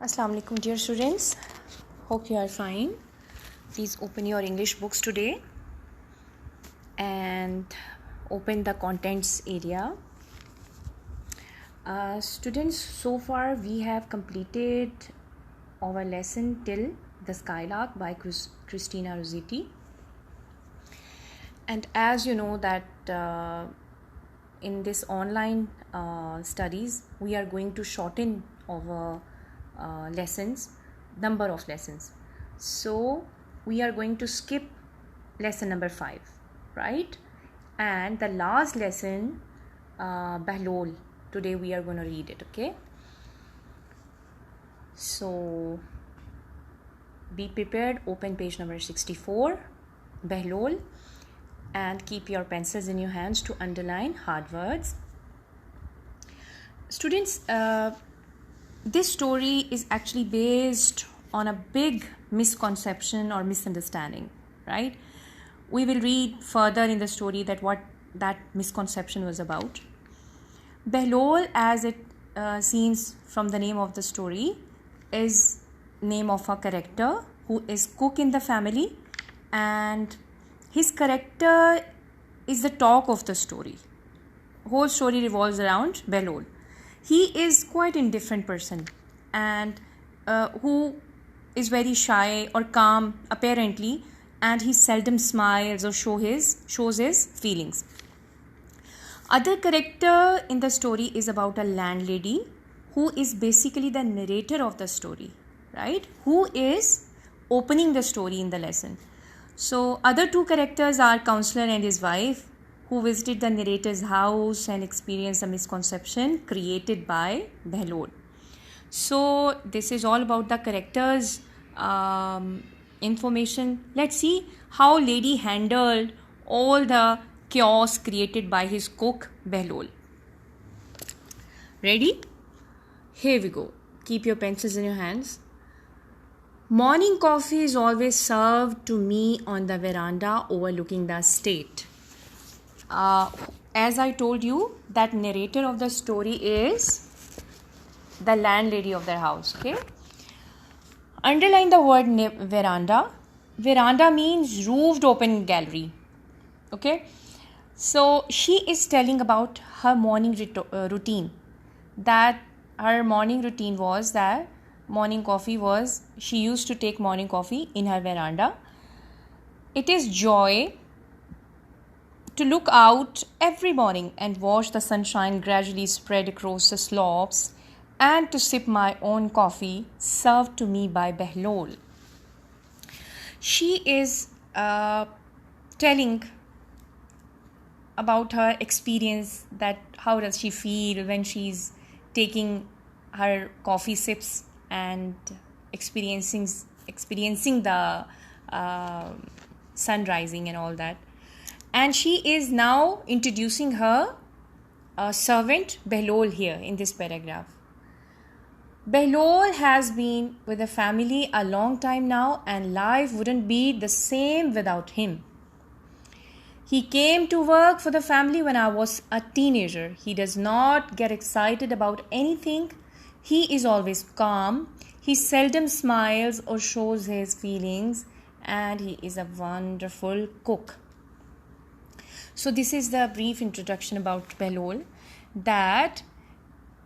Assalamu alaikum dear students, hope you are fine. Please open your English books today and open the contents area. Students, so far we have completed our lesson till The Skylark by Christina Rossetti, and as you know that in this online studies we are going to shorten our number of lessons. So we are going to skip lesson number 5, right? And the last lesson, Behlol, today we are going to read it, okay? So be prepared, open page number 64, Behlol, and keep your pencils in your hands to underline hard words. Students, this story is actually based on a big misconception or misunderstanding, right? We will read further in the story that what that misconception was about. Behlol, as it seems from the name of the story, is name of a character who is cook in the family, and his character is the talk of the story. Whole story revolves around Behlol. He is quite indifferent person and who is very shy or calm apparently, and he seldom smiles or shows his feelings. Other character in the story is about a landlady who is basically the narrator of the story, right? Who is opening the story in the lesson. So other two characters are counselor and his wife, who visited the narrator's house and experienced a misconception created by Behlol. So this is all about the characters' information. Let's see how lady handled all the chaos created by his cook Behlol. Ready? Here we go. Keep your pencils in your hands. Morning coffee is always served to me on the veranda overlooking the estate. As I told you, that narrator of the story is the landlady of their house, okay? Underline the word veranda. Veranda means roofed open gallery, okay? So she is telling about her morning routine. That her morning routine was that she used to take morning coffee in her veranda. It is joy to look out every morning and watch the sunshine gradually spread across the slopes, and to sip my own coffee served to me by Behlol. She is telling about her experience, that how does she feel when she's taking her coffee sips and experiencing the sun rising and all that. And she is now introducing her servant Behlol here in this paragraph. Behlol has been with the family a long time now, and life wouldn't be the same without him. He came to work for the family when I was a teenager. He does not get excited about anything. He is always calm. He seldom smiles or shows his feelings, and he is a wonderful cook. So this is the brief introduction about Behlol, that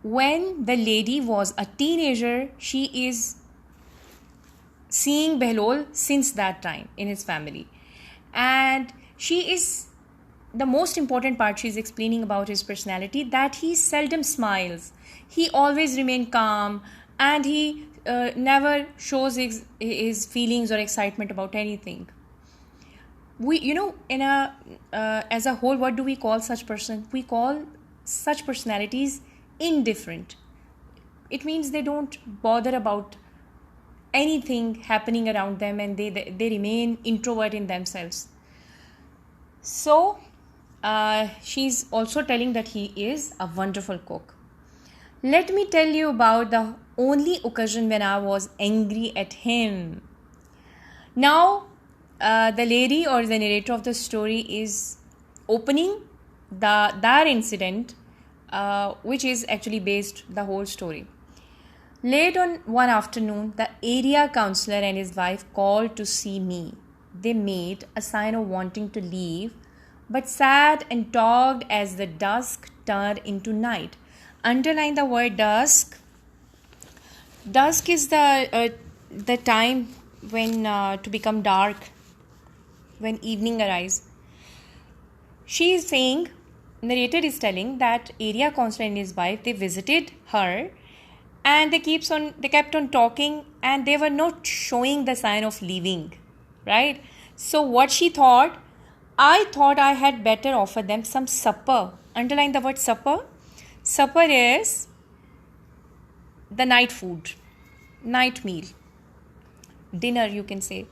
when the lady was a teenager, she is seeing Behlol since that time in his family. And she is, the most important part, she is explaining about his personality, that he seldom smiles. He always remains calm, and he never shows his feelings or excitement about anything. We, in as a whole, what do we call such person? We call such personalities indifferent. It means they don't bother about anything happening around them, and they remain introvert in themselves. So she's also telling that he is a wonderful cook. Let me tell you about the only occasion when I was angry at him. Now the lady or the narrator of the story is opening that incident which is actually based the whole story. Late on one afternoon, the area councillor and his wife called to see me. They made a sign of wanting to leave, but sat and talked as the dusk turned into night. Underline the word dusk. Dusk is the time when to become dark, when evening arrives. She is saying, narrator is telling that area councillor and his wife, they visited her, and they kept on talking, and they were not showing the sign of leaving, right? So what she thought, I thought I had better offer them some supper. Underline the word supper. Supper is the night food, night meal, dinner you can say.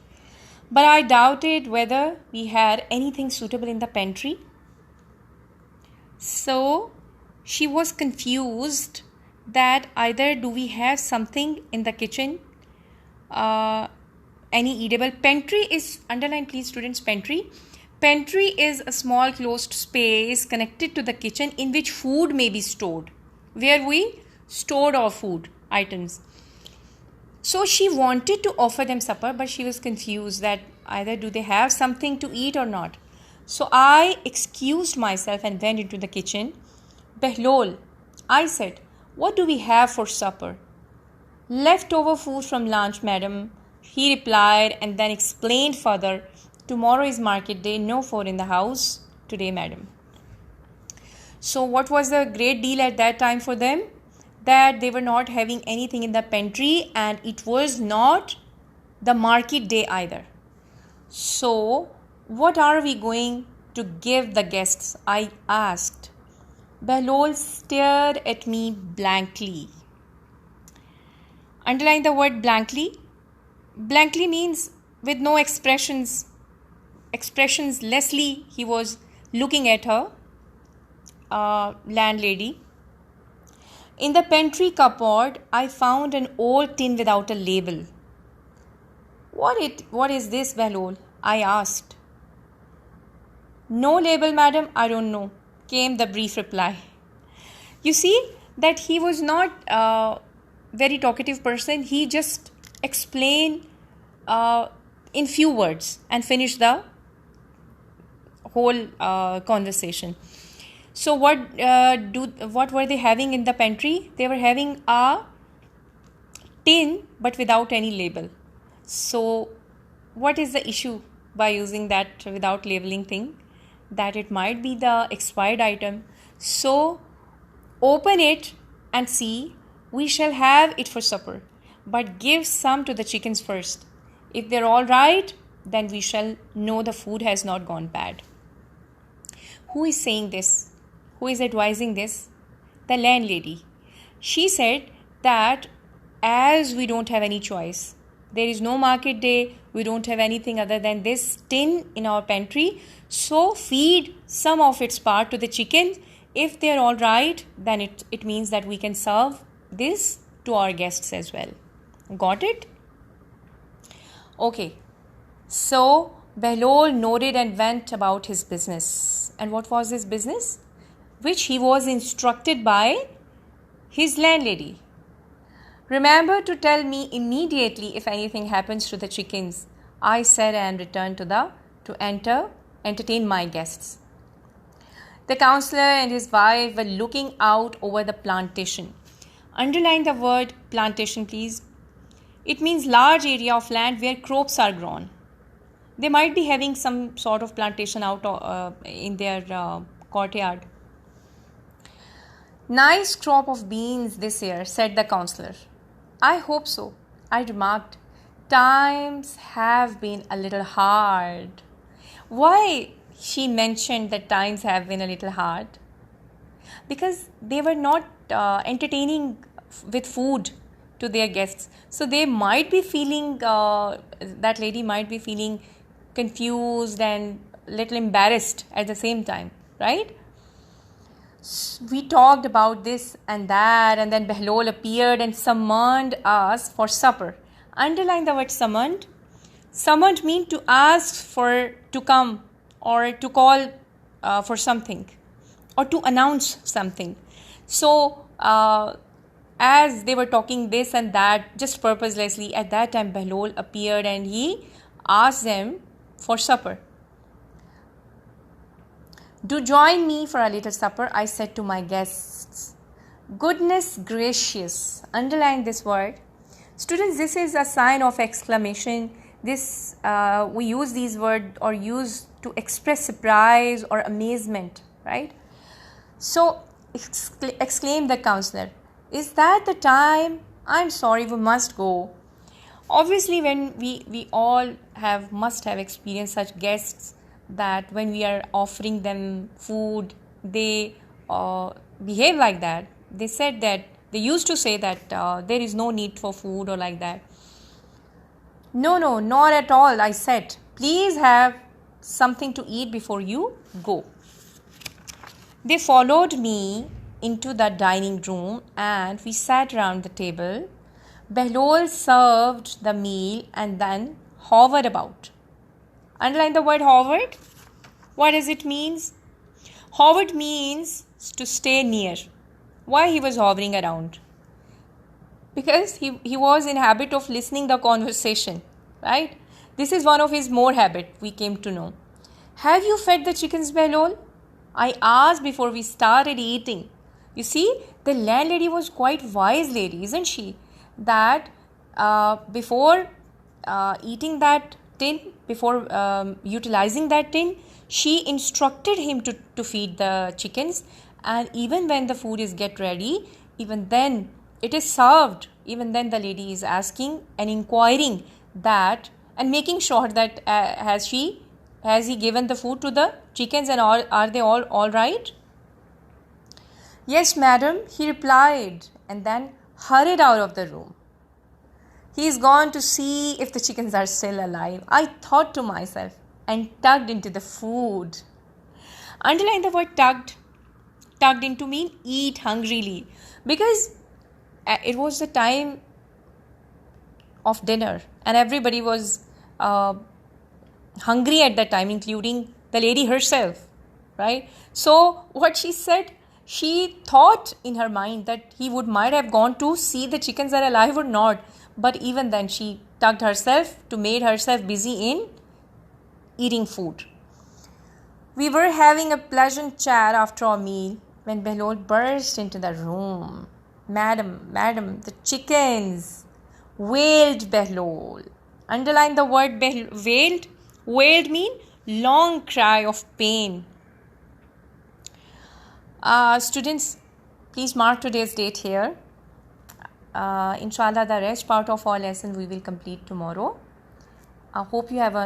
But I doubted whether we had anything suitable in the pantry. So she was confused that either do we have something in the kitchen, any eatable. Pantry is, underline please students, pantry. Pantry is a small closed space connected to the kitchen in which food may be stored, where we stored our food items. So she wanted to offer them supper, but she was confused that either do they have something to eat or not. So I excused myself and went into the kitchen. Behlol, I said, what do we have for supper? Leftover food from lunch, madam. He replied and then explained further, tomorrow is market day, no food in the house today, madam. So what was the great deal at that time for them? That they were not having anything in the pantry, and it was not the market day either. So what are we going to give the guests? I asked. Behlol stared at me blankly. Underline the word blankly. Blankly means with no expressions. Expressionlessly, he was looking at her, landlady. In the pantry cupboard, I found an old tin without a label. What is this, Behlol? I asked. No label, madam, I don't know, came the brief reply. You see that he was not a very talkative person. He just explained in few words and finished the whole conversation. So what were they having in the pantry? They were having a tin but without any label. So what is the issue by using that without labeling thing? That it might be the expired item. So open it and see. We shall have it for supper, but give some to the chickens first. If they're all right, then we shall know the food has not gone bad. Who is saying this? Who is advising this? The landlady. She said that as we don't have any choice, there is no market day, we don't have anything other than this tin in our pantry, so feed some of its part to the chickens. If they're all right, then it means that we can serve this to our guests as well. Got it? Okay. So Behlol nodded and went about his business. And what was his business? Which he was instructed by his landlady. Remember to tell me immediately if anything happens to the chickens, I said, and returned to entertain my guests. The councillor and his wife were looking out over the plantation. Underline the word plantation, please. It means large area of land where crops are grown. They might be having some sort of plantation out in their courtyard. Nice crop of beans this year, said the councillor. I hope so, I remarked. Times have been a little hard. Why she mentioned that times have been a little hard? Because they were not entertaining with food to their guests. So they might be feeling, that lady might be feeling confused and little embarrassed at the same time, right? We talked about this and that, and then Behlol appeared and summoned us for supper. Underline the word summoned. Summoned means to ask for to come, or to call for something, or to announce something. So as they were talking this and that, just purposelessly, at that time Behlol appeared and he asked them for supper. "Do join me for a little supper," I said to my guests. Goodness gracious, underline this word. Students, this is a sign of exclamation. This we use these words or use to express surprise or amazement, right? So exclaimed the counselor, "Is that the time? I'm sorry, we must go." Obviously, when we all must have experienced such guests that when we are offering them food, they behave like that. They said that they used to say that there is no need for food or like that. "No, not at all," I said. "Please have something to eat before you go." They followed me into the dining room and we sat round the table. Behlol served the meal and then hovered about. Underline the word hovered. What does it mean? Hovered means to stay near. Why he was hovering around? Because he was in habit of listening the conversation, right? This is one of his more habit, we came to know. "Have you fed the chickens, Behlol?" I asked before we started eating. You see, the landlady was quite wise lady, isn't she? That before eating that tin, before utilizing that tin, she instructed him to feed the chickens. And even when the food is get ready, even then it is served. Even then the lady is asking and inquiring that and making sure that has he given the food to the chickens and are they all right? "Yes, madam," he replied, and then hurried out of the room. "He's gone to see if the chickens are still alive," I thought to myself, and tugged into the food. Underline the word tugged. Tugged into mean eat hungrily, because it was the time of dinner and everybody was hungry at that time, including the lady herself, right? So what she said, she thought in her mind that he might have gone to see the chickens are alive or not, but even then she tugged herself to made herself busy in eating food. We were having a pleasant chat after our meal when Behlol burst into the room. Madam, the chickens!" wailed Behlol. Underline the word wailed. Wailed mean long cry of pain. Students, please mark today's date here. Inshallah, the rest part of our lesson we will complete tomorrow. I hope you have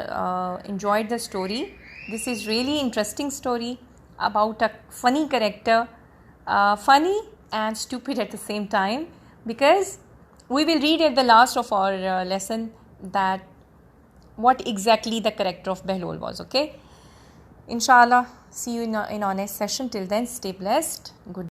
enjoyed the story. This is really interesting story about a funny character, funny and stupid at the same time, because we will read at the last of our lesson that what exactly the character of Behlol was. Okay, inshallah, see you in our next session. Till then, stay blessed. Good.